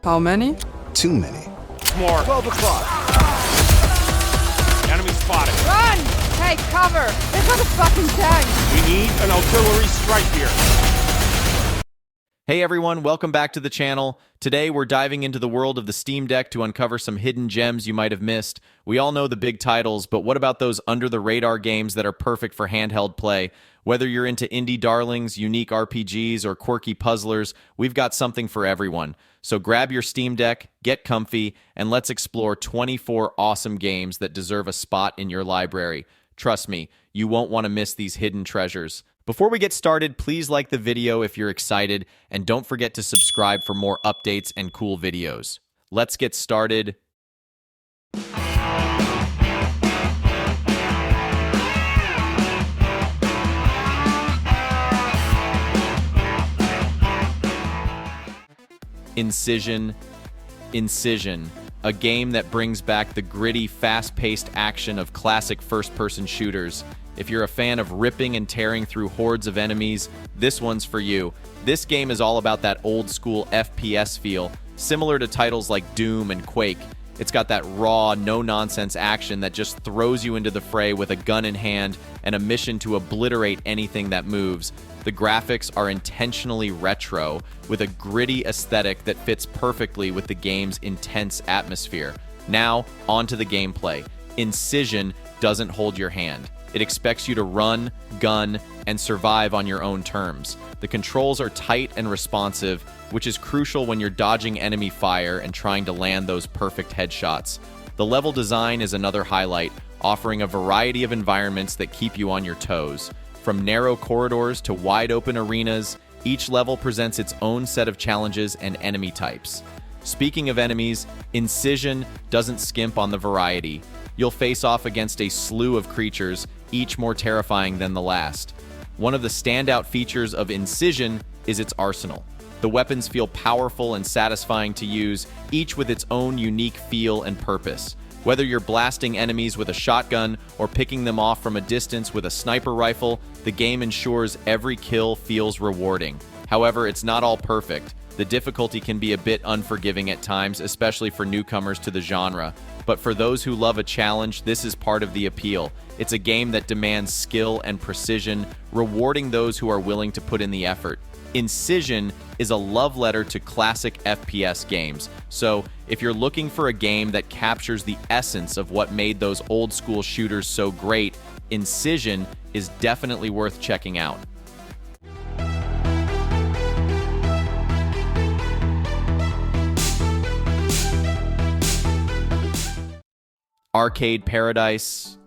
How many? Too many. More. 12 o'clock. Enemy spotted. Run! Hey, cover! They've got a fucking tank! We need an artillery strike here. Hey everyone, welcome back to the channel. Today we're diving into the world of the Steam Deck to uncover some hidden gems you might have missed. We all know the big titles, but what about those under-the-radar games that are perfect for handheld play? Whether you're into indie darlings, unique RPGs, or quirky puzzlers, we've got something for everyone. So grab your Steam Deck, get comfy, and let's explore 24 awesome games that deserve a spot in your library. Trust me, you won't want to miss these hidden treasures. Before we get started, please like the video if you're excited, and don't forget to subscribe for more updates and cool videos. Let's get started. Incision, a game that brings back the gritty, fast-paced action of classic first-person shooters. If you're a fan of ripping and tearing through hordes of enemies, this one's for you. This game is all about that old-school FPS feel, similar to titles like Doom and Quake. It's got that raw, no-nonsense action that just throws you into the fray with a gun in hand and a mission to obliterate anything that moves. The graphics are intentionally retro, with a gritty aesthetic that fits perfectly with the game's intense atmosphere. Now, on to the gameplay. Incision doesn't hold your hand. It expects you to run, gun, and survive on your own terms. The controls are tight and responsive, which is crucial when you're dodging enemy fire and trying to land those perfect headshots. The level design is another highlight, offering a variety of environments that keep you on your toes. From narrow corridors to wide-open arenas, each level presents its own set of challenges and enemy types. Speaking of enemies, Incision doesn't skimp on the variety. You'll face off against a slew of creatures, each more terrifying than the last. One of the standout features of Incision is its arsenal. The weapons feel powerful and satisfying to use, each with its own unique feel and purpose. Whether you're blasting enemies with a shotgun or picking them off from a distance with a sniper rifle, the game ensures every kill feels rewarding. However, it's not all perfect. The difficulty can be a bit unforgiving at times, especially for newcomers to the genre. But for those who love a challenge, this is part of the appeal. It's a game that demands skill and precision, rewarding those who are willing to put in the effort. Incision is a love letter to classic FPS games. So, if you're looking for a game that captures the essence of what made those old-school shooters so great, Incision is definitely worth checking out. Arcade paradise.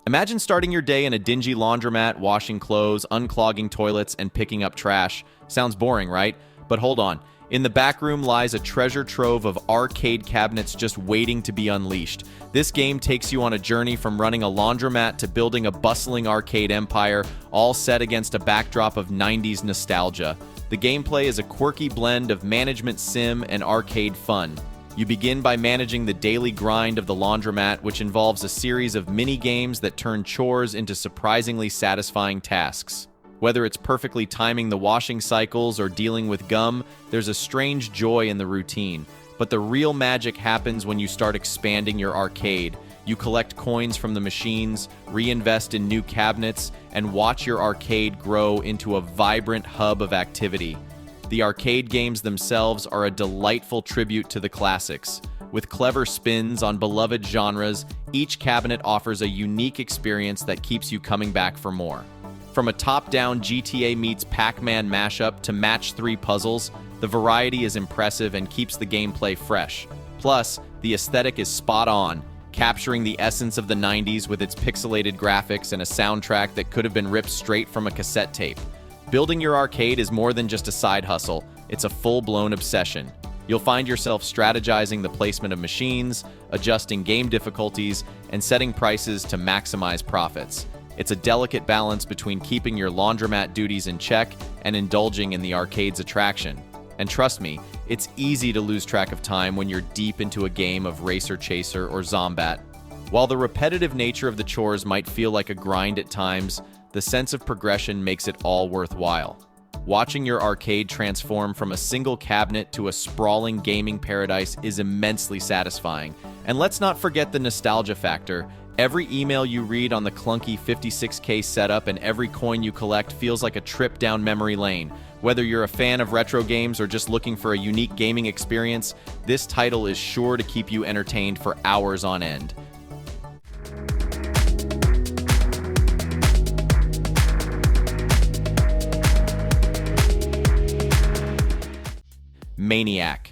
Imagine starting your day in a dingy laundromat, washing clothes, unclogging toilets, and picking up trash. Sounds boring, right? But hold on. In the back room lies a treasure trove of arcade cabinets just waiting to be unleashed. This game takes you on a journey from running a laundromat to building a bustling arcade empire, all set against a backdrop of 90s nostalgia. The gameplay is a quirky blend of management sim and arcade fun. You begin by managing the daily grind of the laundromat, which involves a series of mini-games that turn chores into surprisingly satisfying tasks. Whether it's perfectly timing the washing cycles or dealing with gum, there's a strange joy in the routine. But the real magic happens when you start expanding your arcade. You collect coins from the machines, reinvest in new cabinets, and watch your arcade grow into a vibrant hub of activity. The arcade games themselves are a delightful tribute to the classics. With clever spins on beloved genres, each cabinet offers a unique experience that keeps you coming back for more. From a top-down GTA meets Pac-Man mashup to match-3 puzzles, the variety is impressive and keeps the gameplay fresh. Plus, the aesthetic is spot on, capturing the essence of the 90s with its pixelated graphics and a soundtrack that could have been ripped straight from a cassette tape. Building your arcade is more than just a side hustle, it's a full-blown obsession. You'll find yourself strategizing the placement of machines, adjusting game difficulties, and setting prices to maximize profits. It's a delicate balance between keeping your laundromat duties in check and indulging in the arcade's attraction. And trust me, it's easy to lose track of time when you're deep into a game of Racer Chaser or Zombat. While the repetitive nature of the chores might feel like a grind at times, the sense of progression makes it all worthwhile. Watching your arcade transform from a single cabinet to a sprawling gaming paradise is immensely satisfying. And let's not forget the nostalgia factor. Every email you read on the clunky 56K setup and every coin you collect feels like a trip down memory lane. Whether you're a fan of retro games or just looking for a unique gaming experience, this title is sure to keep you entertained for hours on end. Maniac.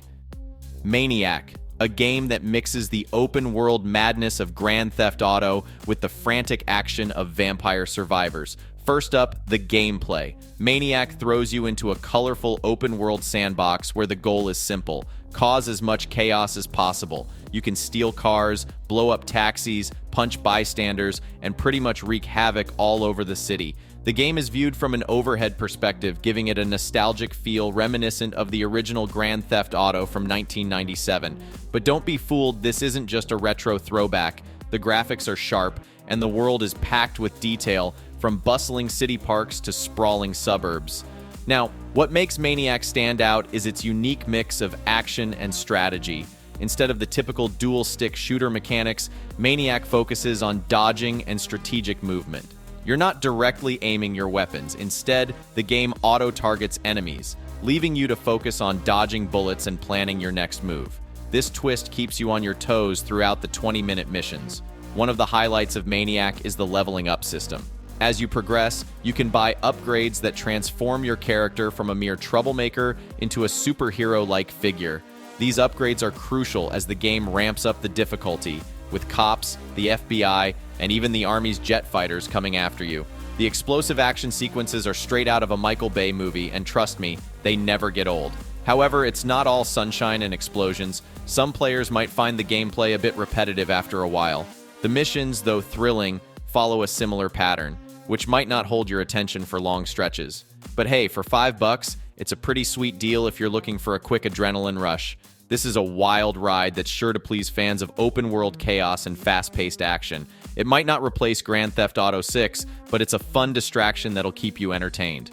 Maniac, a game that mixes the open-world madness of Grand Theft Auto with the frantic action of Vampire Survivors. First up, the gameplay. Maniac throws you into a colorful open-world sandbox where the goal is simple: cause as much chaos as possible. You can steal cars, blow up taxis, punch bystanders, and pretty much wreak havoc all over the city. The game is viewed from an overhead perspective, giving it a nostalgic feel reminiscent of the original Grand Theft Auto from 1997. But don't be fooled, this isn't just a retro throwback. The graphics are sharp, and the world is packed with detail, from bustling city parks to sprawling suburbs. Now, what makes Maniac stand out is its unique mix of action and strategy. Instead of the typical dual-stick shooter mechanics, Maniac focuses on dodging and strategic movement. You're not directly aiming your weapons. Instead, the game auto-targets enemies, leaving you to focus on dodging bullets and planning your next move. This twist keeps you on your toes throughout the 20-minute missions. One of the highlights of Maniac is the leveling up system. As you progress, you can buy upgrades that transform your character from a mere troublemaker into a superhero-like figure. These upgrades are crucial as the game ramps up the difficulty, with cops, the FBI, and even the Army's jet fighters coming after you. The explosive action sequences are straight out of a Michael Bay movie, and trust me, they never get old. However, it's not all sunshine and explosions. Some players might find the gameplay a bit repetitive after a while. The missions, though thrilling, follow a similar pattern, which might not hold your attention for long stretches. But hey, for $5, it's a pretty sweet deal if you're looking for a quick adrenaline rush. This is a wild ride that's sure to please fans of open-world chaos and fast-paced action. It might not replace Grand Theft Auto 6, but it's a fun distraction that'll keep you entertained.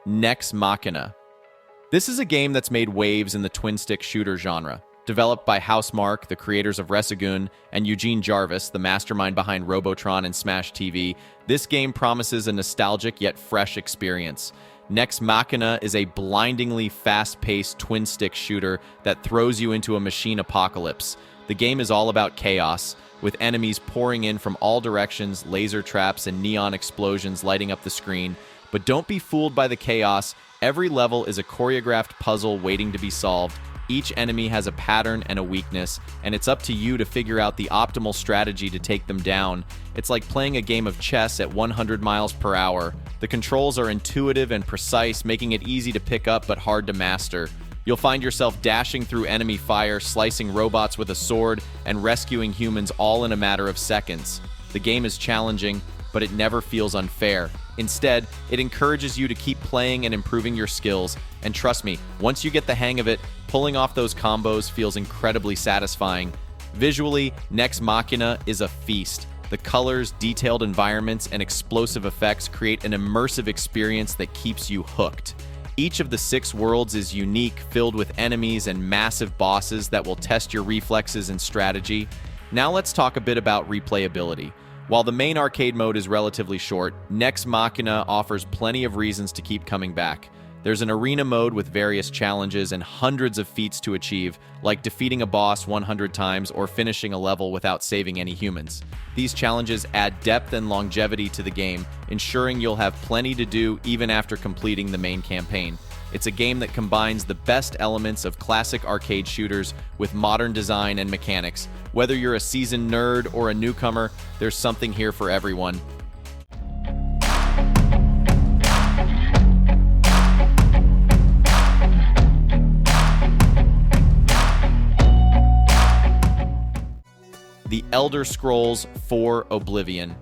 Nex Machina. This is a game that's made waves in the twin-stick shooter genre. Developed by Housemarque, the creators of Resogun, and Eugene Jarvis, the mastermind behind Robotron and Smash TV, this game promises a nostalgic yet fresh experience. Nex Machina is a blindingly fast-paced twin-stick shooter that throws you into a machine apocalypse. The game is all about chaos, with enemies pouring in from all directions, laser traps and neon explosions lighting up the screen. But don't be fooled by the chaos. Every level is a choreographed puzzle waiting to be solved. Each enemy has a pattern and a weakness, and it's up to you to figure out the optimal strategy to take them down. It's like playing a game of chess at 100 miles per hour. The controls are intuitive and precise, making it easy to pick up but hard to master. You'll find yourself dashing through enemy fire, slicing robots with a sword, and rescuing humans all in a matter of seconds. The game is challenging, but it never feels unfair. Instead, it encourages you to keep playing and improving your skills, and trust me, once you get the hang of it, pulling off those combos feels incredibly satisfying. Visually, Nex Machina is a feast. The colors, detailed environments, and explosive effects create an immersive experience that keeps you hooked. Each of the 6 worlds is unique, filled with enemies and massive bosses that will test your reflexes and strategy. Now let's talk a bit about replayability. While the main arcade mode is relatively short, Nex Machina offers plenty of reasons to keep coming back. There's an arena mode with various challenges and hundreds of feats to achieve, like defeating a boss 100 times or finishing a level without saving any humans. These challenges add depth and longevity to the game, ensuring you'll have plenty to do even after completing the main campaign. It's a game that combines the best elements of classic arcade shooters with modern design and mechanics. Whether you're a seasoned nerd or a newcomer, there's something here for everyone. The Elder Scrolls IV Oblivion.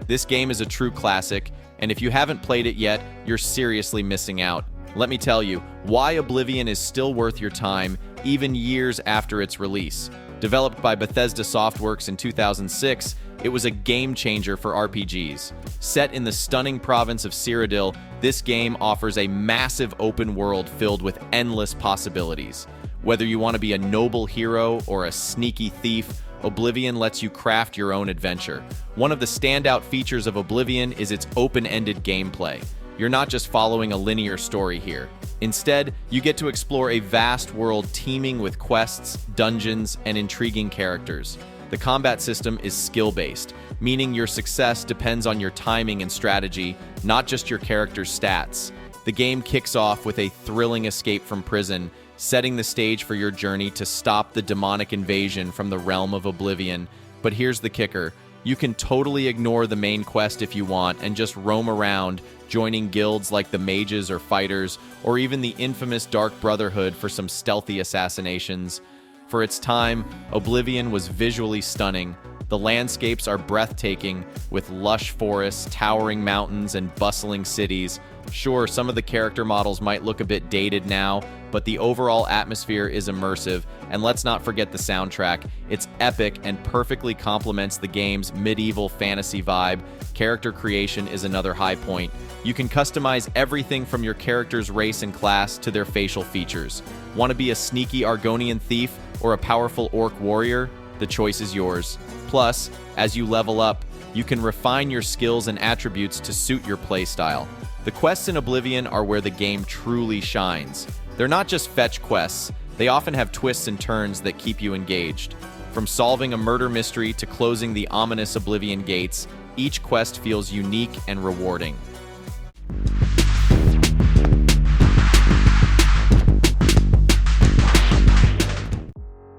This game is a true classic, and if you haven't played it yet, you're seriously missing out. Let me tell you why Oblivion is still worth your time, even years after its release. Developed by Bethesda Softworks in 2006, it was a game changer for RPGs. Set in the stunning province of Cyrodiil, this game offers a massive open world filled with endless possibilities. Whether you want to be a noble hero or a sneaky thief, Oblivion lets you craft your own adventure. One of the standout features of Oblivion is its open-ended gameplay. You're not just following a linear story here. Instead, you get to explore a vast world teeming with quests, dungeons, and intriguing characters. The combat system is skill-based, meaning your success depends on your timing and strategy, not just your character's stats. The game kicks off with a thrilling escape from prison, setting the stage for your journey to stop the demonic invasion from the realm of Oblivion. But here's the kicker. You can totally ignore the main quest if you want and just roam around, joining guilds like the Mages or Fighters, or even the infamous Dark Brotherhood for some stealthy assassinations. For its time, Oblivion was visually stunning. The landscapes are breathtaking, with lush forests, towering mountains, and bustling cities. Sure, some of the character models might look a bit dated now, but the overall atmosphere is immersive, and let's not forget the soundtrack. It's epic and perfectly complements the game's medieval fantasy vibe. Character creation is another high point. You can customize everything from your character's race and class to their facial features. Want to be a sneaky Argonian thief or a powerful orc warrior? The choice is yours. Plus, as you level up, you can refine your skills and attributes to suit your playstyle. The quests in Oblivion are where the game truly shines. They're not just fetch quests, they often have twists and turns that keep you engaged. From solving a murder mystery to closing the ominous Oblivion gates, each quest feels unique and rewarding.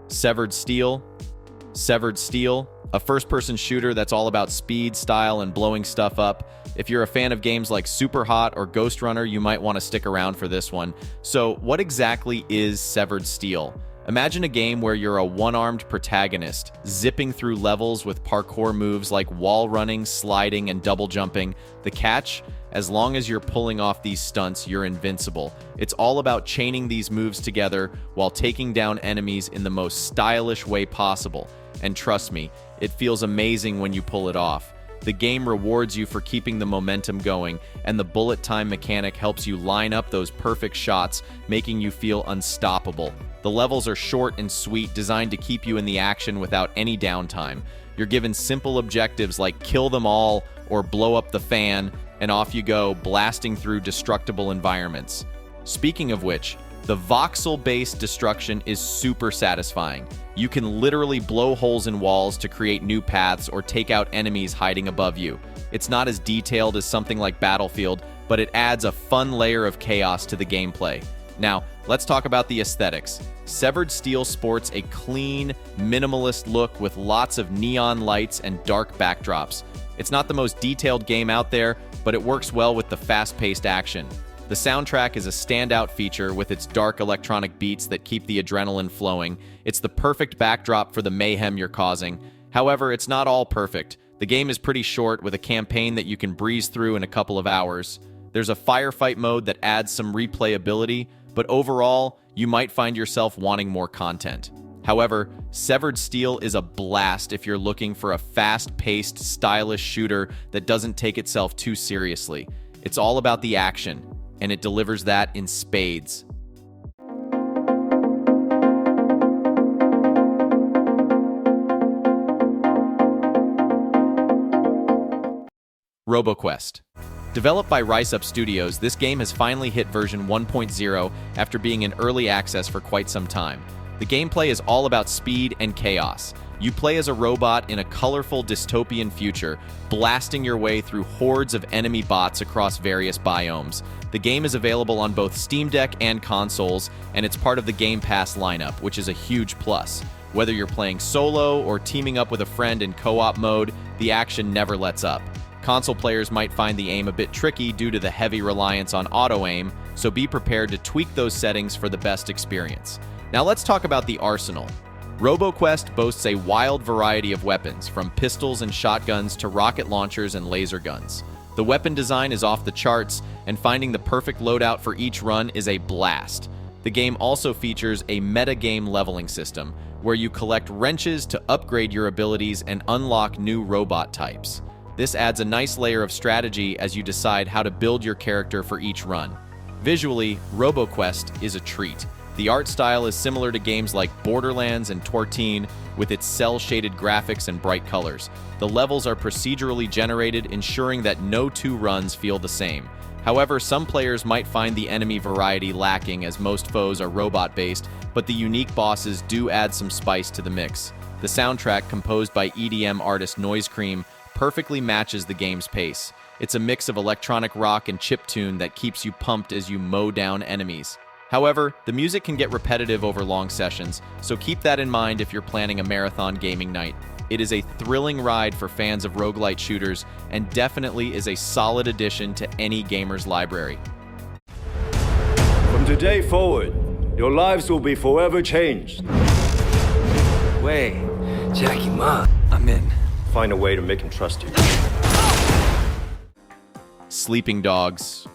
Severed Steel, a first-person shooter that's all about speed, style, and blowing stuff up. If you're a fan of games like Superhot or Ghost Runner, you might want to stick around for this one. So, what exactly is Severed Steel? Imagine a game where you're a one-armed protagonist, zipping through levels with parkour moves like wall running, sliding, and double jumping. The catch? As long as you're pulling off these stunts, you're invincible. It's all about chaining these moves together while taking down enemies in the most stylish way possible. And trust me, it feels amazing when you pull it off. The game rewards you for keeping the momentum going, and the bullet time mechanic helps you line up those perfect shots, making you feel unstoppable. The levels are short and sweet, designed to keep you in the action without any downtime. You're given simple objectives like kill them all or blow up the fan, and off you go, blasting through destructible environments. Speaking of which, the voxel-based destruction is super satisfying. You can literally blow holes in walls to create new paths or take out enemies hiding above you. It's not as detailed as something like Battlefield, but it adds a fun layer of chaos to the gameplay. Now, let's talk about the aesthetics. Severed Steel sports a clean, minimalist look with lots of neon lights and dark backdrops. It's not the most detailed game out there, but it works well with the fast-paced action. The soundtrack is a standout feature with its dark electronic beats that keep the adrenaline flowing. It's the perfect backdrop for the mayhem you're causing. However, it's not all perfect. The game is pretty short with a campaign that you can breeze through in a couple of hours. There's a firefight mode that adds some replayability, but overall, you might find yourself wanting more content. However, Severed Steel is a blast if you're looking for a fast-paced, stylish shooter that doesn't take itself too seriously. It's all about the action, and it delivers that in spades. ROBOQUEST. Developed by Rise Up Studios, this game has finally hit version 1.0 after being in early access for quite some time. The gameplay is all about speed and chaos. You play as a robot in a colorful dystopian future, blasting your way through hordes of enemy bots across various biomes. The game is available on both Steam Deck and consoles, and it's part of the Game Pass lineup, which is a huge plus. Whether you're playing solo or teaming up with a friend in co-op mode, the action never lets up. Console players might find the aim a bit tricky due to the heavy reliance on auto-aim, so be prepared to tweak those settings for the best experience. Now let's talk about the arsenal. ROBOQUEST boasts a wild variety of weapons, from pistols and shotguns to rocket launchers and laser guns. The weapon design is off the charts, and finding the perfect loadout for each run is a blast. The game also features a metagame leveling system, where you collect wrenches to upgrade your abilities and unlock new robot types. This adds a nice layer of strategy as you decide how to build your character for each run. Visually, ROBOQUEST is a treat. The art style is similar to games like Borderlands and Tortine, with its cel-shaded graphics and bright colors. The levels are procedurally generated, ensuring that no two runs feel the same. However, some players might find the enemy variety lacking, as most foes are robot-based, but the unique bosses do add some spice to the mix. The soundtrack, composed by EDM artist Noise Cream, perfectly matches the game's pace. It's a mix of electronic rock and chiptune that keeps you pumped as you mow down enemies. However, the music can get repetitive over long sessions, so keep that in mind if you're planning a marathon gaming night. It is a thrilling ride for fans of roguelite shooters, and definitely is a solid addition to any gamer's library. From today forward, your lives will be forever changed. Wait, Jackie Ma, I'm in. Find a way to make him trust you. Sleeping Dogs.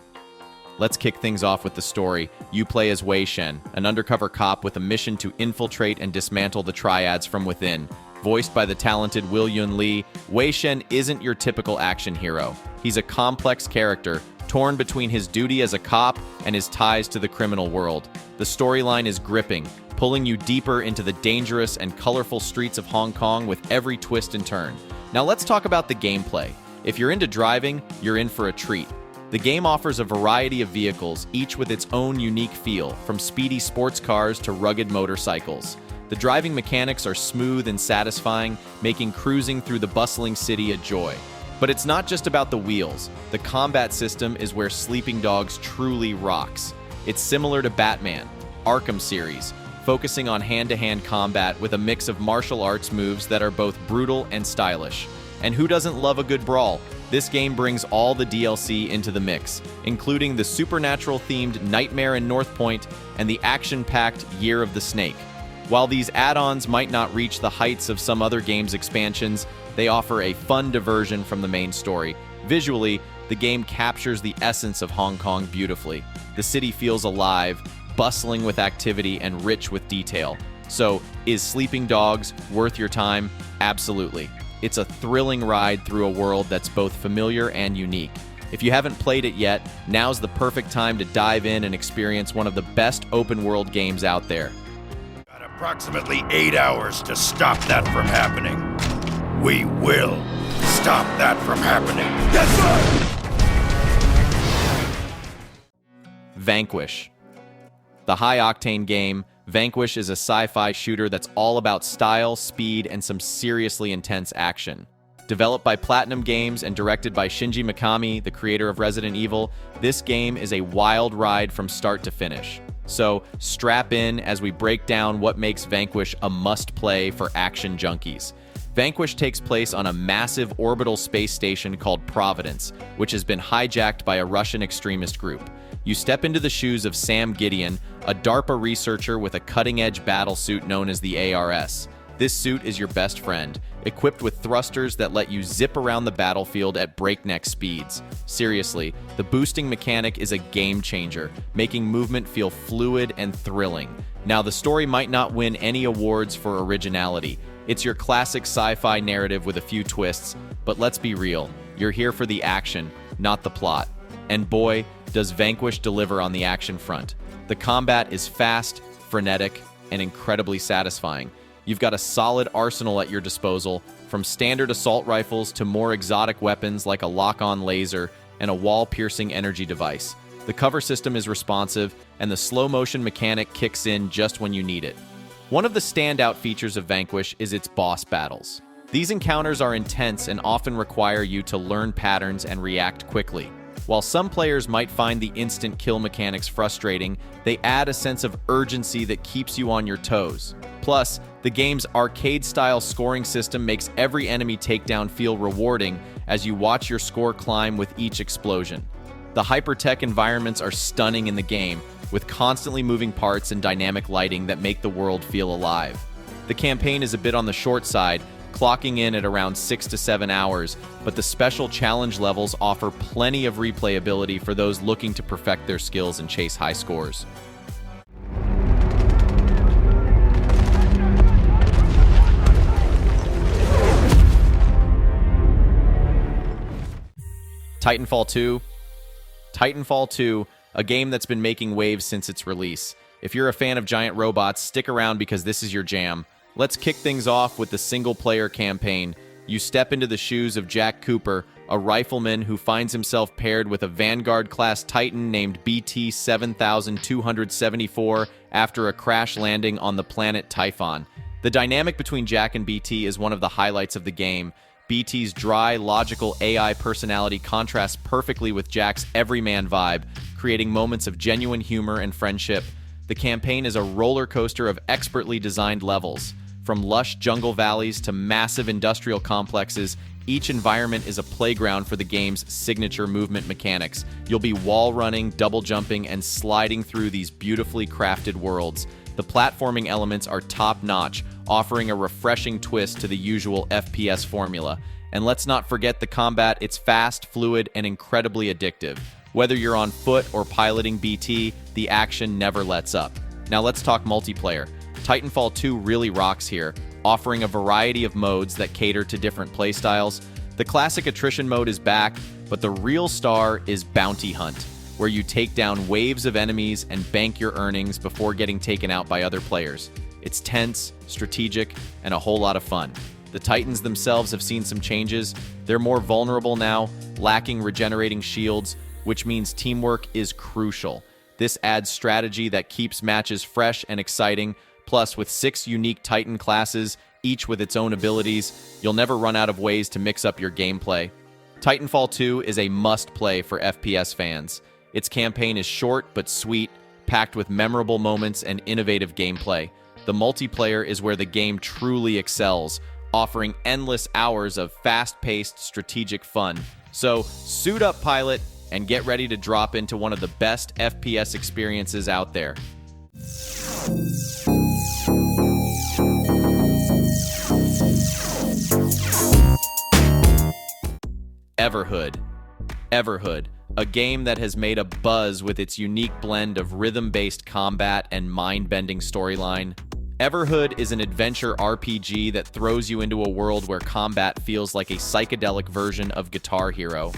Let's kick things off with the story. You play as Wei Shen, an undercover cop with a mission to infiltrate and dismantle the triads from within. Voiced by the talented Will Yun Lee, Wei Shen isn't your typical action hero. He's a complex character, torn between his duty as a cop and his ties to the criminal world. The storyline is gripping, pulling you deeper into the dangerous and colorful streets of Hong Kong with every twist and turn. Now let's talk about the gameplay. If you're into driving, you're in for a treat. The game offers a variety of vehicles, each with its own unique feel, from speedy sports cars to rugged motorcycles. The driving mechanics are smooth and satisfying, making cruising through the bustling city a joy. But it's not just about the wheels. The combat system is where Sleeping Dogs truly rocks. It's similar to Batman, Arkham series, focusing on hand-to-hand combat with a mix of martial arts moves that are both brutal and stylish. And who doesn't love a good brawl? This game brings all the DLC into the mix, including the supernatural-themed Nightmare in North Point and the action-packed Year of the Snake. While these add-ons might not reach the heights of some other games' expansions, they offer a fun diversion from the main story. Visually, the game captures the essence of Hong Kong beautifully. The city feels alive, bustling with activity and rich with detail. So, is Sleeping Dogs worth your time? Absolutely. It's a thrilling ride through a world that's both familiar and unique. If you haven't played it yet, now's the perfect time to dive in and experience one of the best open-world games out there. Got approximately 8 hours to stop that from happening. We will stop that from happening. Yes, sir! Vanquish. The high-octane game, Vanquish is a sci-fi shooter that's all about style, speed, and some seriously intense action. Developed by Platinum Games and directed by Shinji Mikami, the creator of Resident Evil, this game is a wild ride from start to finish. So, strap in as we break down what makes Vanquish a must-play for action junkies. Vanquish takes place on a massive orbital space station called Providence, which has been hijacked by a Russian extremist group. You step into the shoes of Sam Gideon, a DARPA researcher with a cutting-edge battle suit known as the ARS. This suit is your best friend, equipped with thrusters that let you zip around the battlefield at breakneck speeds. Seriously, the boosting mechanic is a game changer, making movement feel fluid and thrilling. Now, the story might not win any awards for originality. It's your classic sci-fi narrative with a few twists, but let's be real, you're here for the action, not the plot. And boy, does Vanquish deliver on the action front. The combat is fast, frenetic, and incredibly satisfying. You've got a solid arsenal at your disposal, from standard assault rifles to more exotic weapons like a lock-on laser and a wall-piercing energy device. The cover system is responsive, and the slow-motion mechanic kicks in just when you need it. One of the standout features of Vanquish is its boss battles. These encounters are intense and often require you to learn patterns and react quickly. While some players might find the instant kill mechanics frustrating, they add a sense of urgency that keeps you on your toes. Plus, the game's arcade-style scoring system makes every enemy takedown feel rewarding as you watch your score climb with each explosion. The hyper-tech environments are stunning in the game, with constantly moving parts and dynamic lighting that make the world feel alive. The campaign is a bit on the short side, clocking in at around 6 to 7 hours, but the special challenge levels offer plenty of replayability for those looking to perfect their skills and chase high scores. Titanfall 2? Titanfall 2, a game that's been making waves since its release. If you're a fan of giant robots, stick around because this is your jam. Let's kick things off with the single-player campaign. You step into the shoes of Jack Cooper, a rifleman who finds himself paired with a Vanguard-class Titan named BT-7274 after a crash landing on the planet Typhon. The dynamic between Jack and BT is one of the highlights of the game. BT's dry, logical AI personality contrasts perfectly with Jack's everyman vibe, creating moments of genuine humor and friendship. The campaign is a roller coaster of expertly designed levels. From lush jungle valleys to massive industrial complexes, each environment is a playground for the game's signature movement mechanics. You'll be wall running, double jumping, and sliding through these beautifully crafted worlds. The platforming elements are top-notch, offering a refreshing twist to the usual FPS formula. And let's not forget the combat. It's fast, fluid, and incredibly addictive. Whether you're on foot or piloting BT, the action never lets up. Now let's talk multiplayer. Titanfall 2 really rocks here, offering a variety of modes that cater to different playstyles. The classic attrition mode is back, but the real star is Bounty Hunt, where you take down waves of enemies and bank your earnings before getting taken out by other players. It's tense, strategic, and a whole lot of fun. The Titans themselves have seen some changes. They're more vulnerable now, lacking regenerating shields, which means teamwork is crucial. This adds strategy that keeps matches fresh and exciting. Plus, with 6 unique Titan classes, each with its own abilities, you'll never run out of ways to mix up your gameplay. Titanfall 2 is a must-play for FPS fans. Its campaign is short but sweet, packed with memorable moments and innovative gameplay. The multiplayer is where the game truly excels, offering endless hours of fast-paced strategic fun. So, suit up, pilot, and get ready to drop into one of the best FPS experiences out there. Everhood. Everhood, a game that has made a buzz with its unique blend of rhythm-based combat and mind-bending storyline. Everhood is an adventure RPG that throws you into a world where combat feels like a psychedelic version of Guitar Hero.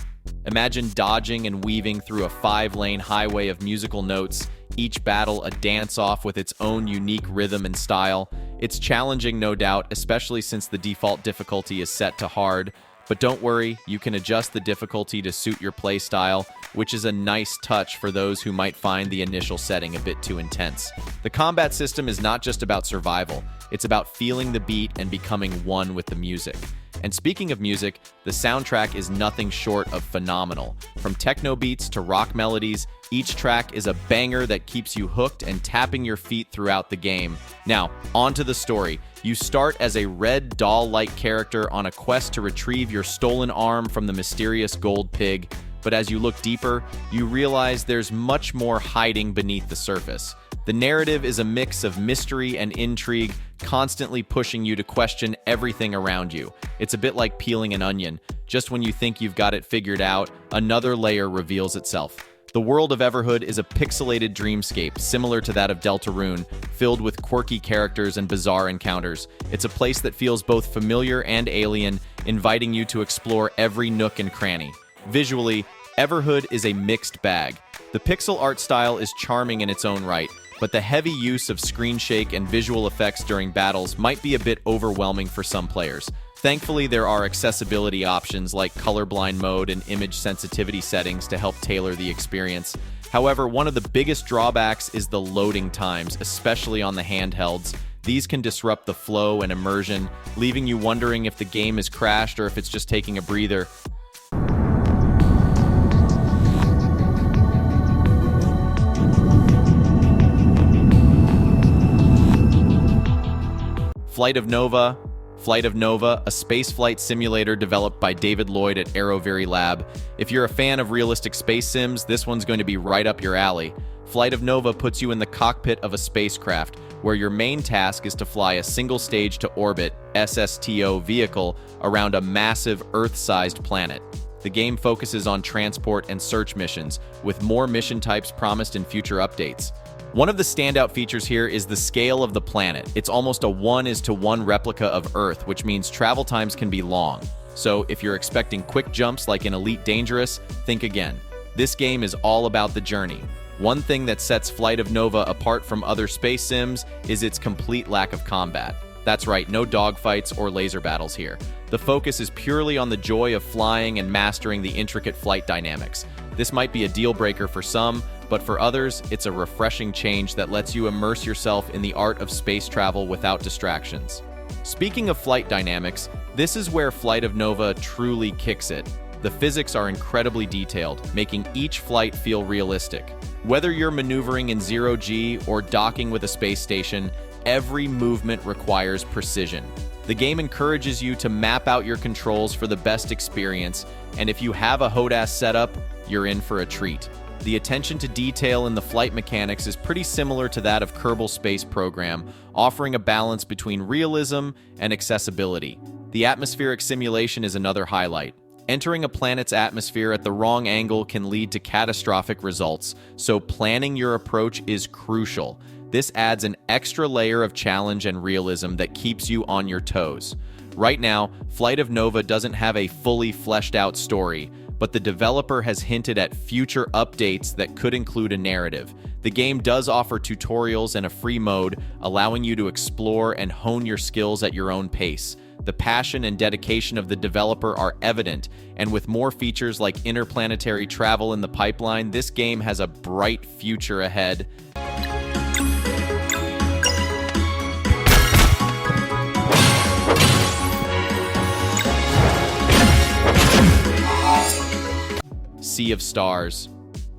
Imagine dodging and weaving through a 5-lane highway of musical notes, each battle a dance-off with its own unique rhythm and style. It's challenging, no doubt, especially since the default difficulty is set to hard. But don't worry, you can adjust the difficulty to suit your playstyle, which is a nice touch for those who might find the initial setting a bit too intense. The combat system is not just about survival, it's about feeling the beat and becoming one with the music. And speaking of music, the soundtrack is nothing short of phenomenal. From techno beats to rock melodies, each track is a banger that keeps you hooked and tapping your feet throughout the game. Now, on to the story. You start as a red doll-like character on a quest to retrieve your stolen arm from the mysterious gold pig. But as you look deeper, you realize there's much more hiding beneath the surface. The narrative is a mix of mystery and intrigue, constantly pushing you to question everything around you. It's a bit like peeling an onion. Just when you think you've got it figured out, another layer reveals itself. The world of Everhood is a pixelated dreamscape, similar to that of Deltarune, filled with quirky characters and bizarre encounters. It's a place that feels both familiar and alien, inviting you to explore every nook and cranny. Visually, Everhood is a mixed bag. The pixel art style is charming in its own right, but the heavy use of screen shake and visual effects during battles might be a bit overwhelming for some players. Thankfully, there are accessibility options like colorblind mode and image sensitivity settings to help tailor the experience. However, one of the biggest drawbacks is the loading times, especially on the handhelds. These can disrupt the flow and immersion, leaving you wondering if the game is crashed or if it's just taking a breather. Flight of Nova, a spaceflight simulator developed by David Lloyd at Aerovery Lab. If you're a fan of realistic space sims, this one's going to be right up your alley. Flight of Nova puts you in the cockpit of a spacecraft, where your main task is to fly a single-stage-to-orbit SSTO vehicle around a massive Earth-sized planet. The game focuses on transport and search missions, with more mission types promised in future updates. One of the standout features here is the scale of the planet. It's almost a 1:1 replica of Earth, which means travel times can be long. So if you're expecting quick jumps like in Elite Dangerous, think again. This game is all about the journey. One thing that sets Flight of Nova apart from other space sims is its complete lack of combat. That's right, no dogfights or laser battles here. The focus is purely on the joy of flying and mastering the intricate flight dynamics. This might be a deal breaker for some, but for others, it's a refreshing change that lets you immerse yourself in the art of space travel without distractions. Speaking of flight dynamics, this is where Flight of Nova truly kicks it. The physics are incredibly detailed, making each flight feel realistic. Whether you're maneuvering in zero-G or docking with a space station, every movement requires precision. The game encourages you to map out your controls for the best experience, and if you have a HOTAS setup, you're in for a treat. The attention to detail in the flight mechanics is pretty similar to that of Kerbal Space Program, offering a balance between realism and accessibility. The atmospheric simulation is another highlight. Entering a planet's atmosphere at the wrong angle can lead to catastrophic results, so planning your approach is crucial. This adds an extra layer of challenge and realism that keeps you on your toes. Right now, Flight of Nova doesn't have a fully fleshed out story, but the developer has hinted at future updates that could include a narrative. The game does offer tutorials and a free mode, allowing you to explore and hone your skills at your own pace. The passion and dedication of the developer are evident, and with more features like interplanetary travel in the pipeline, this game has a bright future ahead. Sea of Stars.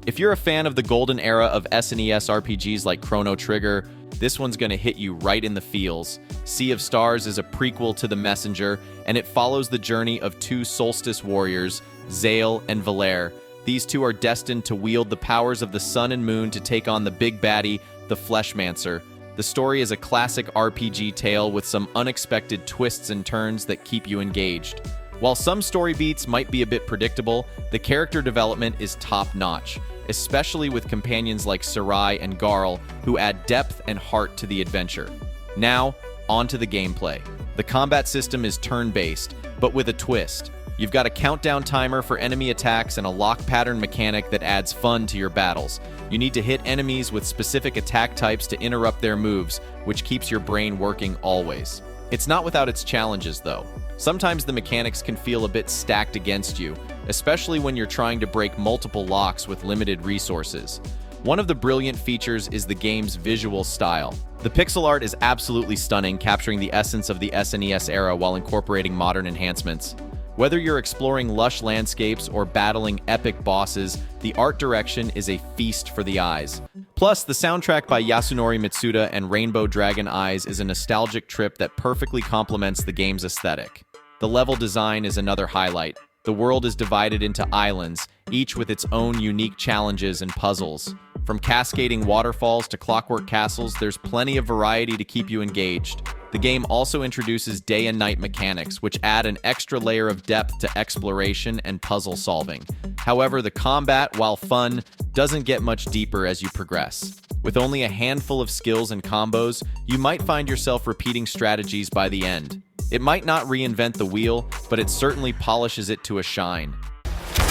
If you're a fan of the golden era of SNES RPGs like Chrono Trigger, this one's gonna hit you right in the feels. Sea of Stars is a prequel to The Messenger, and it follows the journey of two Solstice warriors, Zale and Valere. These two are destined to wield the powers of the sun and moon to take on the big baddie, the Fleshmancer. The story is a classic RPG tale with some unexpected twists and turns that keep you engaged. While some story beats might be a bit predictable, the character development is top-notch, especially with companions like Sarai and Garl, who add depth and heart to the adventure. Now, on to the gameplay. The combat system is turn-based, but with a twist. You've got a countdown timer for enemy attacks and a lock pattern mechanic that adds fun to your battles. You need to hit enemies with specific attack types to interrupt their moves, which keeps your brain working always. It's not without its challenges, though. Sometimes the mechanics can feel a bit stacked against you, especially when you're trying to break multiple locks with limited resources. One of the brilliant features is the game's visual style. The pixel art is absolutely stunning, capturing the essence of the SNES era while incorporating modern enhancements. Whether you're exploring lush landscapes or battling epic bosses, the art direction is a feast for the eyes. Plus, the soundtrack by Yasunori Mitsuda and Rainbow Dragon Eyes is a nostalgic trip that perfectly complements the game's aesthetic. The level design is another highlight. The world is divided into islands, each with its own unique challenges and puzzles. From cascading waterfalls to clockwork castles, there's plenty of variety to keep you engaged. The game also introduces day and night mechanics, which add an extra layer of depth to exploration and puzzle solving. However, the combat, while fun, doesn't get much deeper as you progress. With only a handful of skills and combos, you might find yourself repeating strategies by the end. It might not reinvent the wheel, but it certainly polishes it to a shine.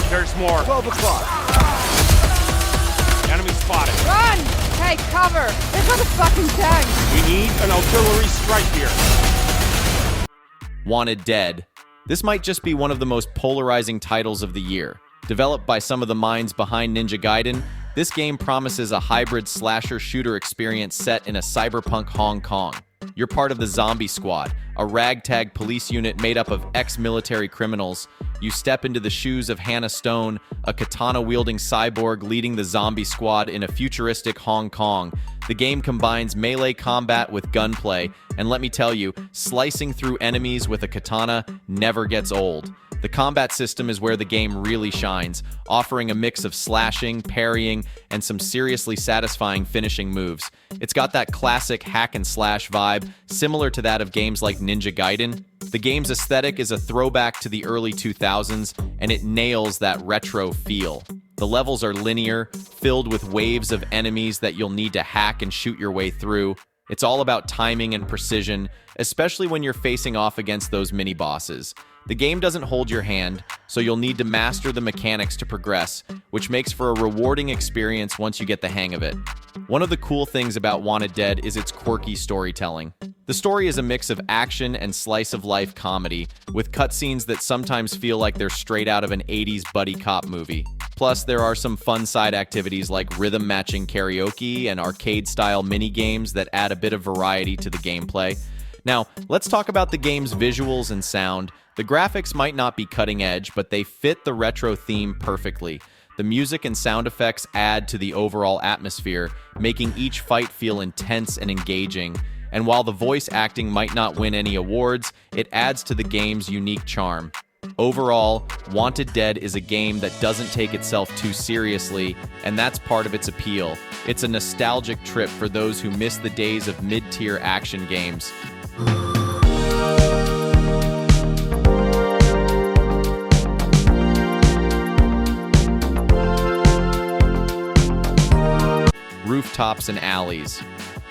There's more. 12 o'clock. Enemy spotted. Run! Hey, cover! There's not a fucking tank! We need an artillery strike here. Wanted Dead. This might just be one of the most polarizing titles of the year. Developed by some of the minds behind Ninja Gaiden, this game promises a hybrid slasher shooter experience set in a cyberpunk Hong Kong. You're part of the Zombie Squad, a ragtag police unit made up of ex-military criminals. You step into the shoes of Hannah Stone, a katana-wielding cyborg leading the Zombie Squad in a futuristic Hong Kong. The game combines melee combat with gunplay, and let me tell you, slicing through enemies with a katana never gets old. The combat system is where the game really shines, offering a mix of slashing, parrying, and some seriously satisfying finishing moves. It's got that classic hack and slash vibe, similar to that of games like Ninja Gaiden. The game's aesthetic is a throwback to the early 2000s, and it nails that retro feel. The levels are linear, filled with waves of enemies that you'll need to hack and shoot your way through. It's all about timing and precision, especially when you're facing off against those mini-bosses. The game doesn't hold your hand, so you'll need to master the mechanics to progress, which makes for a rewarding experience once you get the hang of it. One of the cool things about Wanted Dead is its quirky storytelling. The story is a mix of action and slice-of-life comedy, with cutscenes that sometimes feel like they're straight out of an 80s buddy cop movie. Plus, there are some fun side activities like rhythm-matching karaoke and arcade-style mini-games that add a bit of variety to the gameplay. Now, let's talk about the game's visuals and sound. The graphics might not be cutting edge, but they fit the retro theme perfectly. The music and sound effects add to the overall atmosphere, making each fight feel intense and engaging. And while the voice acting might not win any awards, it adds to the game's unique charm. Overall, Wanted Dead is a game that doesn't take itself too seriously, and that's part of its appeal. It's a nostalgic trip for those who miss the days of mid-tier action games. Rooftops and Alleys.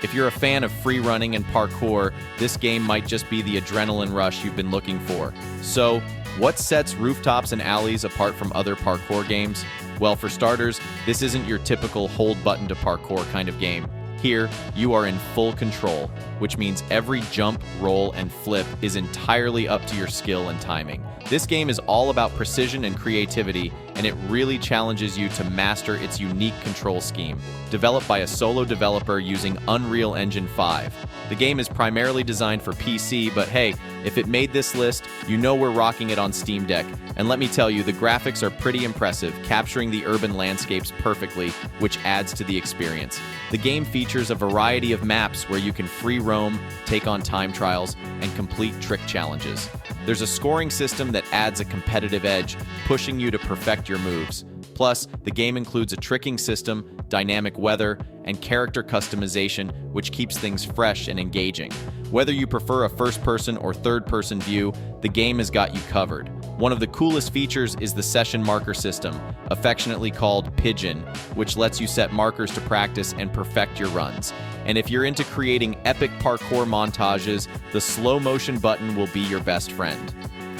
If you're a fan of free running and parkour, this game might just be the adrenaline rush you've been looking for. So, what sets Rooftops and Alleys apart from other parkour games? Well, for starters, this isn't your typical hold button to parkour kind of game. Here, you are in full control, which means every jump, roll, and flip is entirely up to your skill and timing. This game is all about precision and creativity, and it really challenges you to master its unique control scheme. Developed by a solo developer using Unreal Engine 5. The game is primarily designed for PC, but hey, if it made this list, you know we're rocking it on Steam Deck. And let me tell you, the graphics are pretty impressive, capturing the urban landscapes perfectly, which adds to the experience. The game features a variety of maps where you can free roam, take on time trials, and complete trick challenges. There's a scoring system that adds a competitive edge, pushing you to perfect your moves. Plus, the game includes a tricking system, dynamic weather, and character customization, which keeps things fresh and engaging. Whether you prefer a first-person or third-person view, the game has got you covered. One of the coolest features is the session marker system, affectionately called Pigeon, which lets you set markers to practice and perfect your runs. And if you're into creating epic parkour montages, the slow motion button will be your best friend.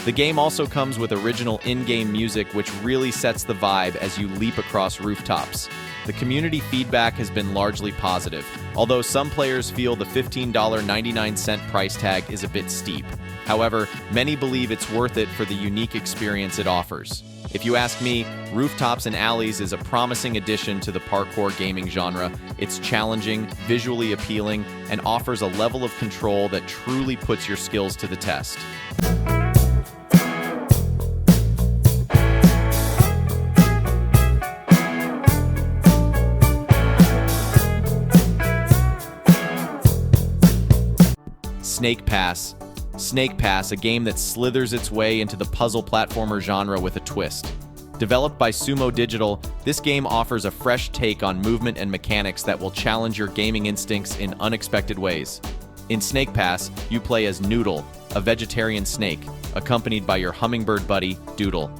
The game also comes with original in-game music, which really sets the vibe as you leap across rooftops. The community feedback has been largely positive, although some players feel the $15.99 price tag is a bit steep. However, many believe it's worth it for the unique experience it offers. If you ask me, Rooftops and Alleys is a promising addition to the parkour gaming genre. It's challenging, visually appealing, and offers a level of control that truly puts your skills to the test. Snake Pass. Snake Pass, a game that slithers its way into the puzzle platformer genre with a twist. Developed by Sumo Digital, this game offers a fresh take on movement and mechanics that will challenge your gaming instincts in unexpected ways. In Snake Pass, you play as Noodle, a vegetarian snake, accompanied by your hummingbird buddy, Doodle.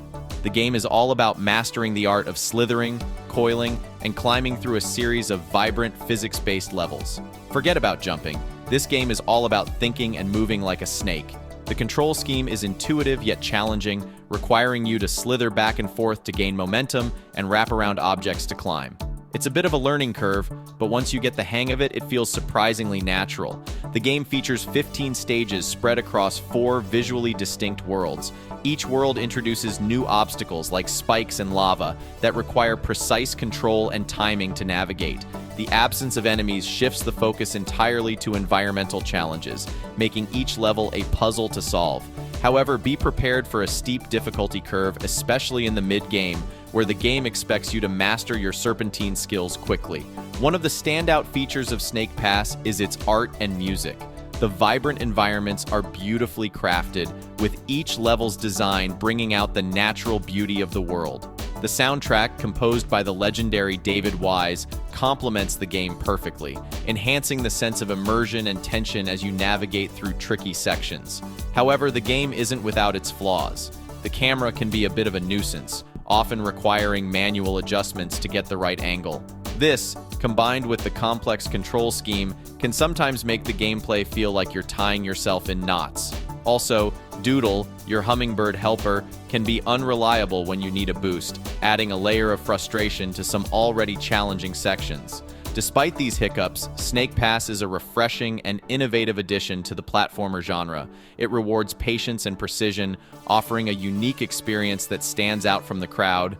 The game is all about mastering the art of slithering, coiling, and climbing through a series of vibrant physics-based levels. Forget about jumping. This game is all about thinking and moving like a snake. The control scheme is intuitive yet challenging, requiring you to slither back and forth to gain momentum and wrap around objects to climb. It's a bit of a learning curve, but once you get the hang of it, it feels surprisingly natural. The game features 15 stages spread across 4 visually distinct worlds. Each world introduces new obstacles like spikes and lava that require precise control and timing to navigate. The absence of enemies shifts the focus entirely to environmental challenges, making each level a puzzle to solve. However, be prepared for a steep difficulty curve, especially in the mid-game, where the game expects you to master your serpentine skills quickly. One of the standout features of Snake Pass is its art and music. The vibrant environments are beautifully crafted, with each level's design bringing out the natural beauty of the world. The soundtrack, composed by the legendary David Wise, complements the game perfectly, enhancing the sense of immersion and tension as you navigate through tricky sections. However, the game isn't without its flaws. The camera can be a bit of a nuisance, often requiring manual adjustments to get the right angle. This, combined with the complex control scheme, can sometimes make the gameplay feel like you're tying yourself in knots. Also, Doodle, your hummingbird helper, can be unreliable when you need a boost, adding a layer of frustration to some already challenging sections. Despite these hiccups, Snake Pass is a refreshing and innovative addition to the platformer genre. It rewards patience and precision, offering a unique experience that stands out from the crowd.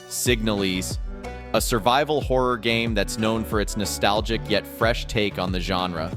Signalis, a survival horror game that's known for its nostalgic yet fresh take on the genre.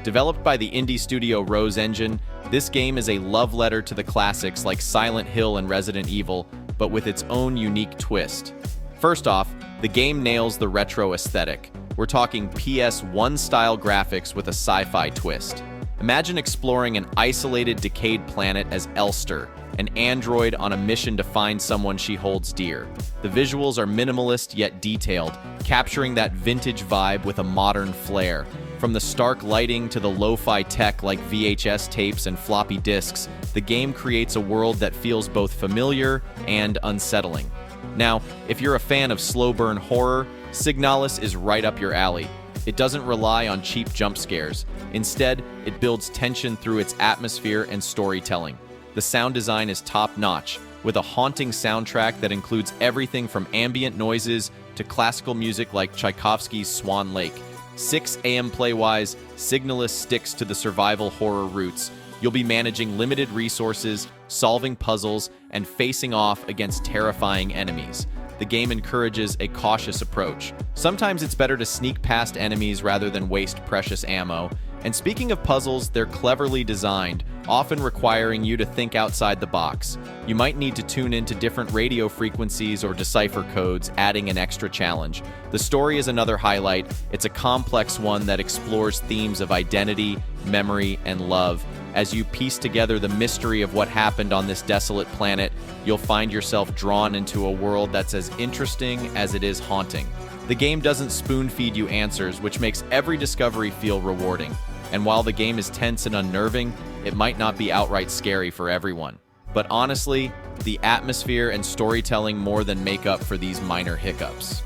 Developed by the indie studio Rose Engine, this game is a love letter to the classics like Silent Hill and Resident Evil, but with its own unique twist. First off, the game nails the retro aesthetic. We're talking PS1 style graphics with a sci-fi twist. Imagine exploring an isolated, decayed planet as Elster, an android on a mission to find someone she holds dear. The visuals are minimalist yet detailed, capturing that vintage vibe with a modern flair. From the stark lighting to the lo-fi tech like VHS tapes and floppy disks, the game creates a world that feels both familiar and unsettling. Now, if you're a fan of slow-burn horror, Signalis is right up your alley. It doesn't rely on cheap jump scares. Instead, it builds tension through its atmosphere and storytelling. The sound design is top-notch, with a haunting soundtrack that includes everything from ambient noises to classical music like Tchaikovsky's Swan Lake. 6 AM play-wise, Signalis sticks to the survival horror roots. You'll be managing limited resources, solving puzzles, and facing off against terrifying enemies. The game encourages a cautious approach. Sometimes it's better to sneak past enemies rather than waste precious ammo. And speaking of puzzles, they're cleverly designed, often requiring you to think outside the box. You might need to tune into different radio frequencies or decipher codes, adding an extra challenge. The story is another highlight. It's a complex one that explores themes of identity, memory, and love. As you piece together the mystery of what happened on this desolate planet, you'll find yourself drawn into a world that's as interesting as it is haunting. The game doesn't spoon-feed you answers, which makes every discovery feel rewarding. And while the game is tense and unnerving, it might not be outright scary for everyone. But honestly, the atmosphere and storytelling more than make up for these minor hiccups.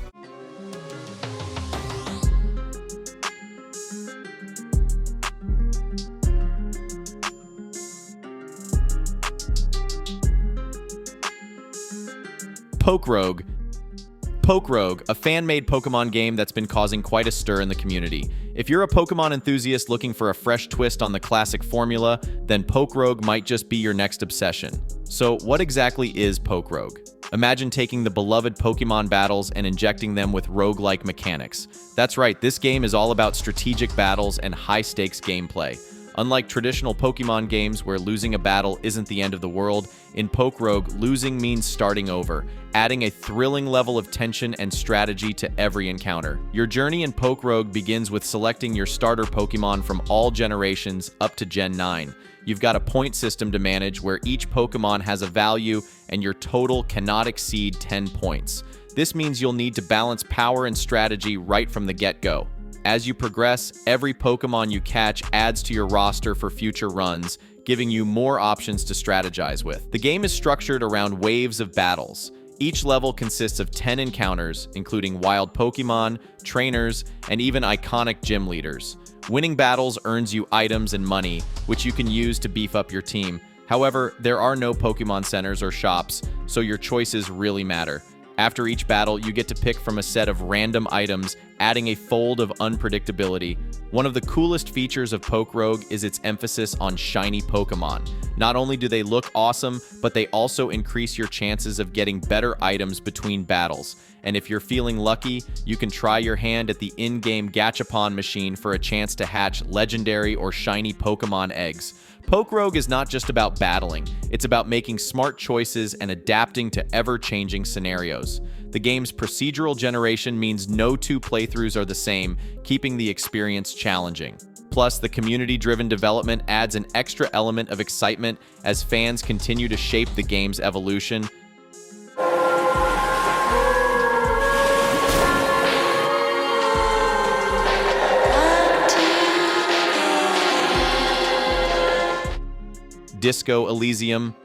POKEROGUE. POKEROGUE, a fan-made Pokemon game that's been causing quite a stir in the community. If you're a Pokemon enthusiast looking for a fresh twist on the classic formula, then POKEROGUE might just be your next obsession. So what exactly is POKEROGUE? Imagine taking the beloved Pokemon battles and injecting them with roguelike mechanics. That's right, this game is all about strategic battles and high-stakes gameplay. Unlike traditional Pokemon games where losing a battle isn't the end of the world, in POKEROGUE, losing means starting over, adding a thrilling level of tension and strategy to every encounter. Your journey in POKEROGUE begins with selecting your starter Pokemon from all generations up to Gen 9. You've got a point system to manage where each Pokemon has a value and your total cannot exceed 10 points. This means you'll need to balance power and strategy right from the get-go. As you progress, every Pokemon you catch adds to your roster for future runs, giving you more options to strategize with. The game is structured around waves of battles. Each level consists of 10 encounters, including wild Pokemon, trainers, and even iconic gym leaders. Winning battles earns you items and money, which you can use to beef up your team. However, there are no Pokemon centers or shops, so your choices really matter. After each battle, you get to pick from a set of random items, adding a fold of unpredictability. One of the coolest features of POKEROGUE is its emphasis on shiny Pokemon. Not only do they look awesome, but they also increase your chances of getting better items between battles. And if you're feeling lucky, you can try your hand at the in-game Gachapon machine for a chance to hatch legendary or shiny Pokemon eggs. POKEROGUE is not just about battling, it's about making smart choices and adapting to ever-changing scenarios. The game's procedural generation means no two playthroughs are the same, keeping the experience challenging. Plus, the community-driven development adds an extra element of excitement as fans continue to shape the game's evolution. Disco Elysium.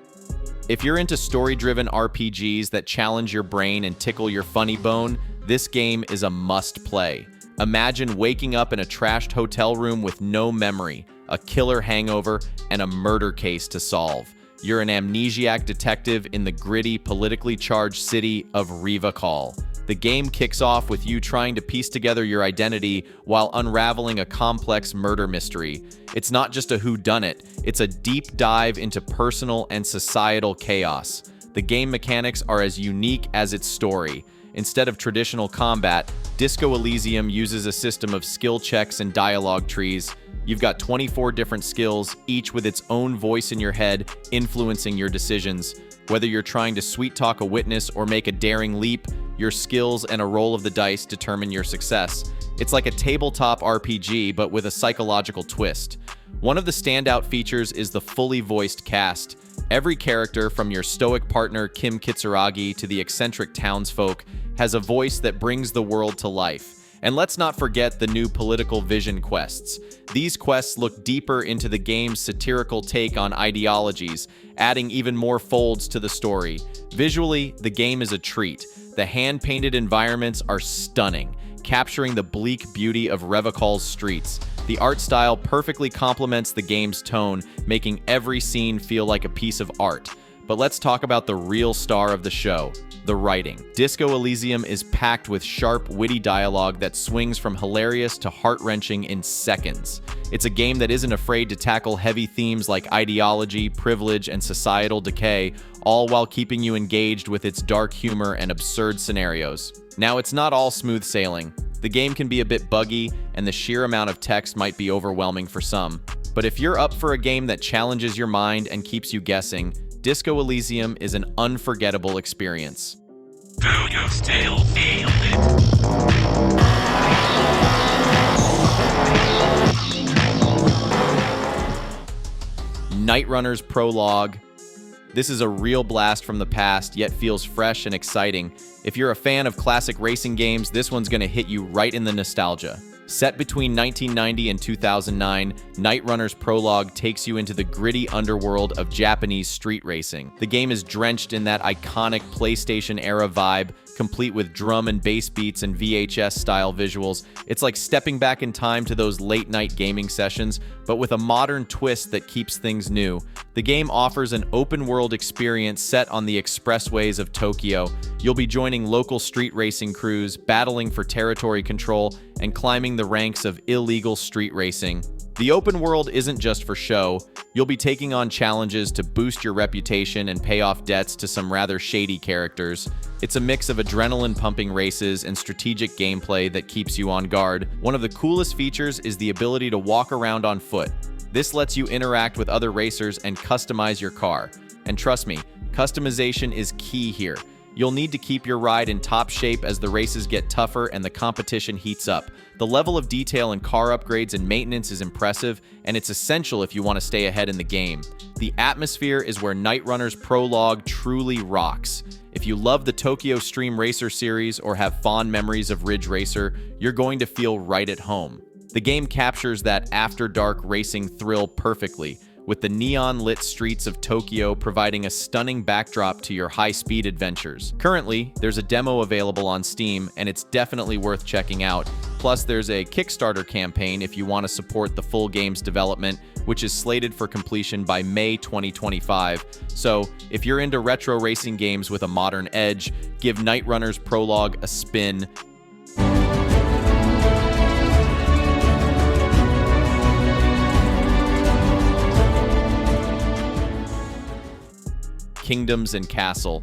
If you're into story-driven RPGs that challenge your brain and tickle your funny bone, this game is a must-play. Imagine waking up in a trashed hotel room with no memory, a killer hangover, and a murder case to solve. You're an amnesiac detective in the gritty, politically charged city of Revacall. The game kicks off with you trying to piece together your identity while unraveling a complex murder mystery. It's not just a whodunit, it's a deep dive into personal and societal chaos. The game mechanics are as unique as its story. Instead of traditional combat, Disco Elysium uses a system of skill checks and dialogue trees. You've got 24 different skills, each with its own voice in your head, influencing your decisions. Whether you're trying to sweet-talk a witness or make a daring leap, your skills and a roll of the dice determine your success. It's like a tabletop RPG, but with a psychological twist. One of the standout features is the fully voiced cast. Every character, from your stoic partner Kim Kitsuragi to the eccentric townsfolk, has a voice that brings the world to life. And let's not forget the new political vision quests. These quests look deeper into the game's satirical take on ideologies, adding even more folds to the story. Visually, the game is a treat. The hand-painted environments are stunning, capturing the bleak beauty of Revacall's streets. The art style perfectly complements the game's tone, making every scene feel like a piece of art. But let's talk about the real star of the show, the writing. Disco Elysium is packed with sharp, witty dialogue that swings from hilarious to heart-wrenching in seconds. It's a game that isn't afraid to tackle heavy themes like ideology, privilege, and societal decay, all while keeping you engaged with its dark humor and absurd scenarios. Now, it's not all smooth sailing. The game can be a bit buggy, and the sheer amount of text might be overwhelming for some. But if you're up for a game that challenges your mind and keeps you guessing, Disco Elysium is an unforgettable experience. Night Runner's Prologue. This is a real blast from the past, yet feels fresh and exciting. If you're a fan of classic racing games, this one's gonna hit you right in the nostalgia. Set between 1990 and 2009, Night Runner's Prologue takes you into the gritty underworld of Japanese street racing. The game is drenched in that iconic PlayStation-era vibe, complete with drum and bass beats and VHS-style visuals. It's like stepping back in time to those late-night gaming sessions, but with a modern twist that keeps things new. The game offers an open-world experience set on the expressways of Tokyo. You'll be joining local street racing crews, battling for territory control, and climbing the ranks of illegal street racing. The open world isn't just for show. You'll be taking on challenges to boost your reputation and pay off debts to some rather shady characters. It's a mix of adrenaline-pumping races and strategic gameplay that keeps you on guard. One of the coolest features is the ability to walk around on foot. This lets you interact with other racers and customize your car. And trust me, customization is key here. You'll need to keep your ride in top shape as the races get tougher and the competition heats up. The level of detail in car upgrades and maintenance is impressive, and it's essential if you want to stay ahead in the game. The atmosphere is where Night Runner's Prologue truly rocks. If you love the Tokyo Stream Racer series or have fond memories of Ridge Racer, you're going to feel right at home. The game captures that after-dark racing thrill perfectly, with the neon-lit streets of Tokyo providing a stunning backdrop to your high-speed adventures. Currently, there's a demo available on Steam, and it's definitely worth checking out. Plus, there's a Kickstarter campaign if you want to support the full game's development, which is slated for completion by May 2025. So, if you're into retro racing games with a modern edge, give Night Runner's Prologue a spin. Kingdoms and Castle,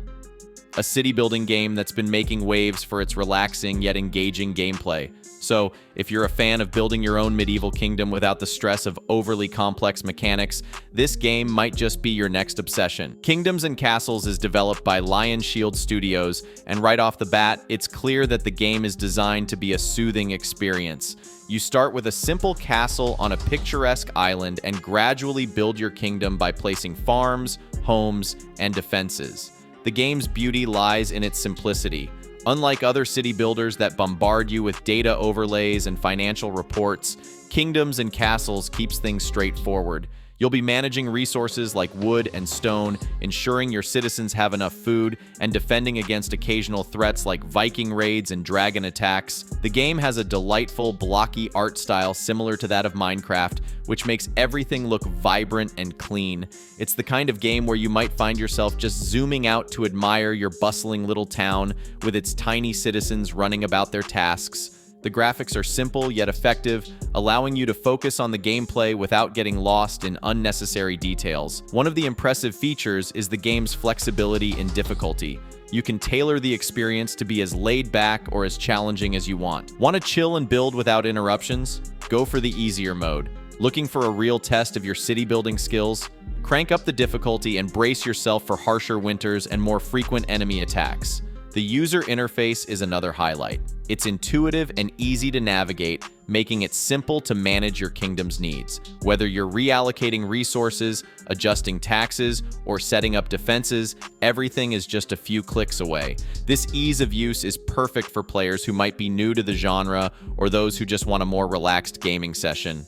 a city-building game that's been making waves for its relaxing yet engaging gameplay. So, if you're a fan of building your own medieval kingdom without the stress of overly complex mechanics, this game might just be your next obsession. Kingdoms and Castles is developed by Lion Shield Studios, and right off the bat, it's clear that the game is designed to be a soothing experience. You start with a simple castle on a picturesque island and gradually build your kingdom by placing farms, homes, and defenses. The game's beauty lies in its simplicity. Unlike other city builders that bombard you with data overlays and financial reports, Kingdoms and Castles keeps things straightforward. You'll be managing resources like wood and stone, ensuring your citizens have enough food, and defending against occasional threats like Viking raids and dragon attacks. The game has a delightful, blocky art style similar to that of Minecraft, which makes everything look vibrant and clean. It's the kind of game where you might find yourself just zooming out to admire your bustling little town with its tiny citizens running about their tasks. The graphics are simple yet effective, allowing you to focus on the gameplay without getting lost in unnecessary details. One of the impressive features is the game's flexibility in difficulty. You can tailor the experience to be as laid back or as challenging as you want. Want to chill and build without interruptions? Go for the easier mode. Looking for a real test of your city building skills? Crank up the difficulty and brace yourself for harsher winters and more frequent enemy attacks. The user interface is another highlight. It's intuitive and easy to navigate, making it simple to manage your kingdom's needs. Whether you're reallocating resources, adjusting taxes, or setting up defenses, everything is just a few clicks away. This ease of use is perfect for players who might be new to the genre or those who just want a more relaxed gaming session.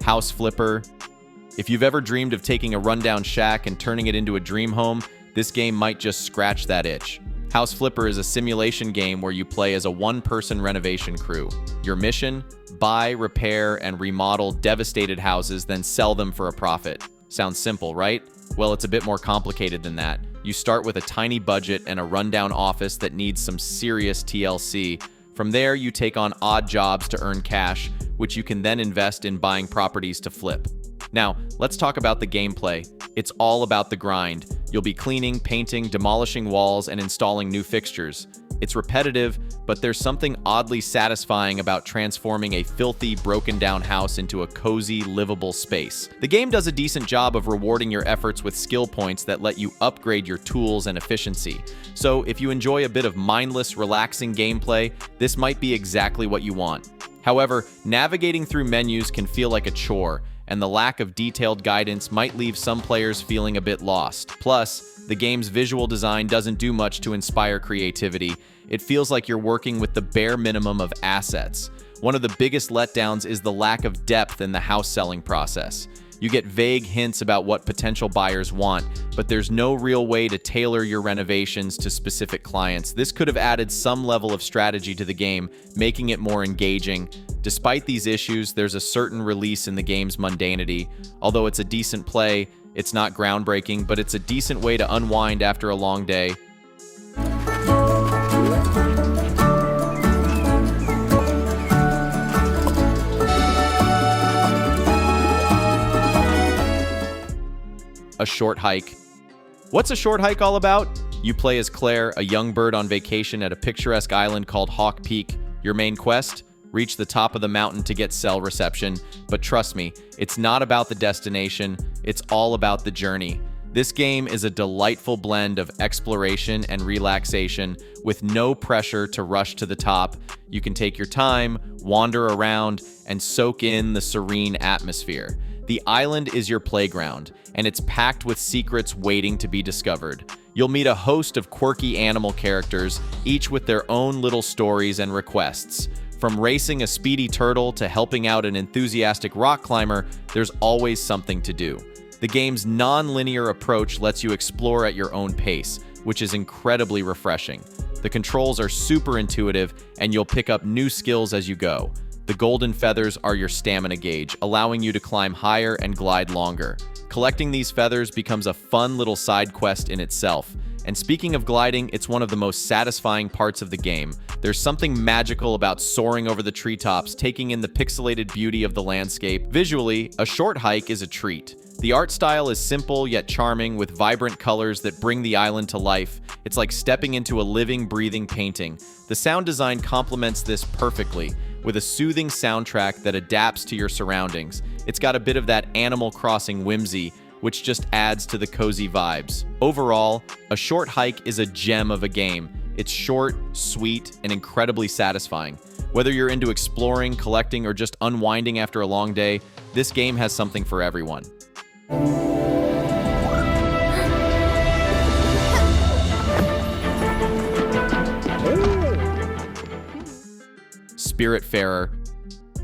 House Flipper. If you've ever dreamed of taking a rundown shack and turning it into a dream home, this game might just scratch that itch. House Flipper is a simulation game where you play as a one-person renovation crew. Your mission? Buy, repair, and remodel devastated houses, then sell them for a profit. Sounds simple, right? Well, it's a bit more complicated than that. You start with a tiny budget and a rundown office that needs some serious TLC. From there, you take on odd jobs to earn cash, which you can then invest in buying properties to flip. Now, let's talk about the gameplay. It's all about the grind. You'll be cleaning, painting, demolishing walls, and installing new fixtures. It's repetitive, but there's something oddly satisfying about transforming a filthy, broken-down house into a cozy, livable space. The game does a decent job of rewarding your efforts with skill points that let you upgrade your tools and efficiency. So if you enjoy a bit of mindless, relaxing gameplay, this might be exactly what you want. However, navigating through menus can feel like a chore, and the lack of detailed guidance might leave some players feeling a bit lost. Plus, the game's visual design doesn't do much to inspire creativity. It feels like you're working with the bare minimum of assets. One of the biggest letdowns is the lack of depth in the house selling process. You get vague hints about what potential buyers want, but there's no real way to tailor your renovations to specific clients. This could have added some level of strategy to the game, making it more engaging. Despite these issues, there's a certain release in the game's mundanity. Although it's a decent play, it's not groundbreaking, but it's a decent way to unwind after a long day. A short hike. What's a short hike all about? You play as Claire, a young bird on vacation at a picturesque island called Hawk Peak. Your main quest? Reach the top of the mountain to get cell reception. But trust me, it's not about the destination, it's all about the journey. This game is a delightful blend of exploration and relaxation with no pressure to rush to the top. You can take your time, wander around, and soak in the serene atmosphere. The island is your playground, and it's packed with secrets waiting to be discovered. You'll meet a host of quirky animal characters, each with their own little stories and requests. From racing a speedy turtle to helping out an enthusiastic rock climber, there's always something to do. The game's non-linear approach lets you explore at your own pace, which is incredibly refreshing. The controls are super intuitive, and you'll pick up new skills as you go. The golden feathers are your stamina gauge, allowing you to climb higher and glide longer. Collecting these feathers becomes a fun little side quest in itself. And speaking of gliding, it's one of the most satisfying parts of the game. There's something magical about soaring over the treetops, taking in the pixelated beauty of the landscape. Visually, a short hike is a treat. The art style is simple yet charming, with vibrant colors that bring the island to life. It's like stepping into a living, breathing painting. The sound design complements this perfectly, with a soothing soundtrack that adapts to your surroundings. It's got a bit of that Animal Crossing whimsy, which just adds to the cozy vibes. Overall, A Short Hike is a gem of a game. It's short, sweet, and incredibly satisfying. Whether you're into exploring, collecting, or just unwinding after a long day, this game has something for everyone. Spiritfarer.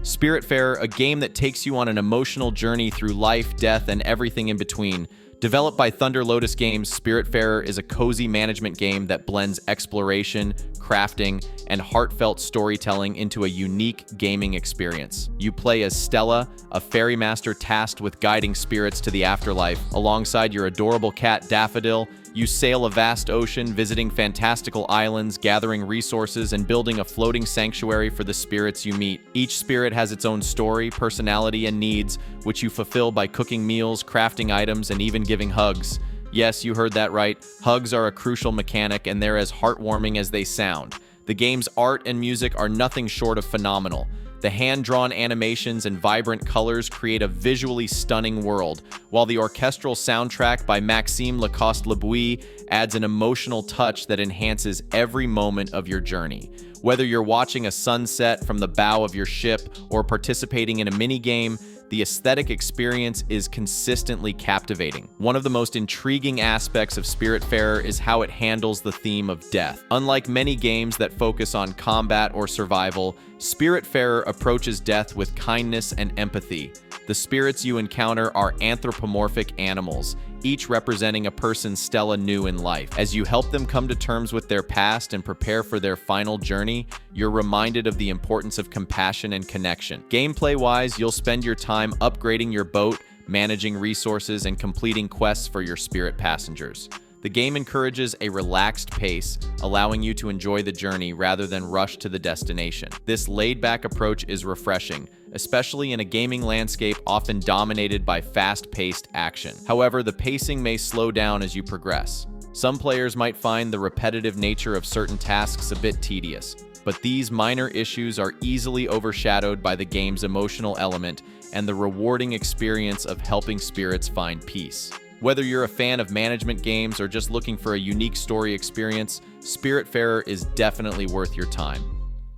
Spiritfarer, a game that takes you on an emotional journey through life, death, and everything in between. Developed by Thunder Lotus Games, Spiritfarer is a cozy management game that blends exploration, crafting, and heartfelt storytelling into a unique gaming experience. You play as Stella, a fairy master tasked with guiding spirits to the afterlife. Alongside your adorable cat Daffodil, you sail a vast ocean, visiting fantastical islands, gathering resources, and building a floating sanctuary for the spirits you meet. Each spirit has its own story, personality, and needs, which you fulfill by cooking meals, crafting items, and even giving hugs. Yes, you heard that right. Hugs are a crucial mechanic, and they're as heartwarming as they sound. The game's art and music are nothing short of phenomenal. The hand-drawn animations and vibrant colors create a visually stunning world, while the orchestral soundtrack by Maxime Lacoste-Lebouy adds an emotional touch that enhances every moment of your journey. Whether you're watching a sunset from the bow of your ship or participating in a mini-game, the aesthetic experience is consistently captivating. One of the most intriguing aspects of Spiritfarer is how it handles the theme of death. Unlike many games that focus on combat or survival, Spiritfarer approaches death with kindness and empathy. The spirits you encounter are anthropomorphic animals, each representing a person Stella knew in life. As you help them come to terms with their past and prepare for their final journey, you're reminded of the importance of compassion and connection. Gameplay-wise, you'll spend your time upgrading your boat, managing resources, and completing quests for your spirit passengers. The game encourages a relaxed pace, allowing you to enjoy the journey rather than rush to the destination. This laid-back approach is refreshing, especially in a gaming landscape often dominated by fast-paced action. However, the pacing may slow down as you progress. Some players might find the repetitive nature of certain tasks a bit tedious, but these minor issues are easily overshadowed by the game's emotional element and the rewarding experience of helping spirits find peace. Whether you're a fan of management games or just looking for a unique story experience, Spiritfarer is definitely worth your time.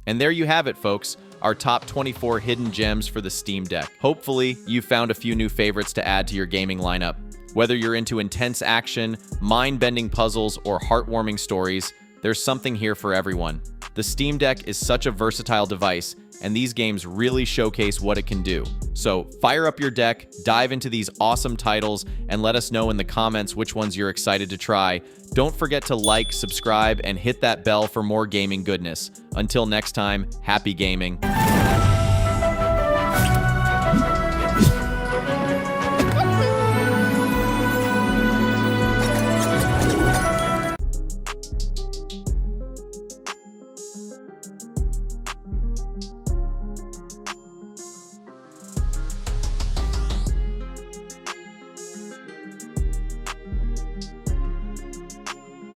And there you have it, folks, our top 24 hidden gems for the Steam Deck. Hopefully, you found a few new favorites to add to your gaming lineup. Whether you're into intense action, mind-bending puzzles, or heartwarming stories, there's something here for everyone. The Steam Deck is such a versatile device, and these games really showcase what it can do. So fire up your deck, dive into these awesome titles, and let us know in the comments which ones you're excited to try. Don't forget to like, subscribe, and hit that bell for more gaming goodness. Until next time, happy gaming.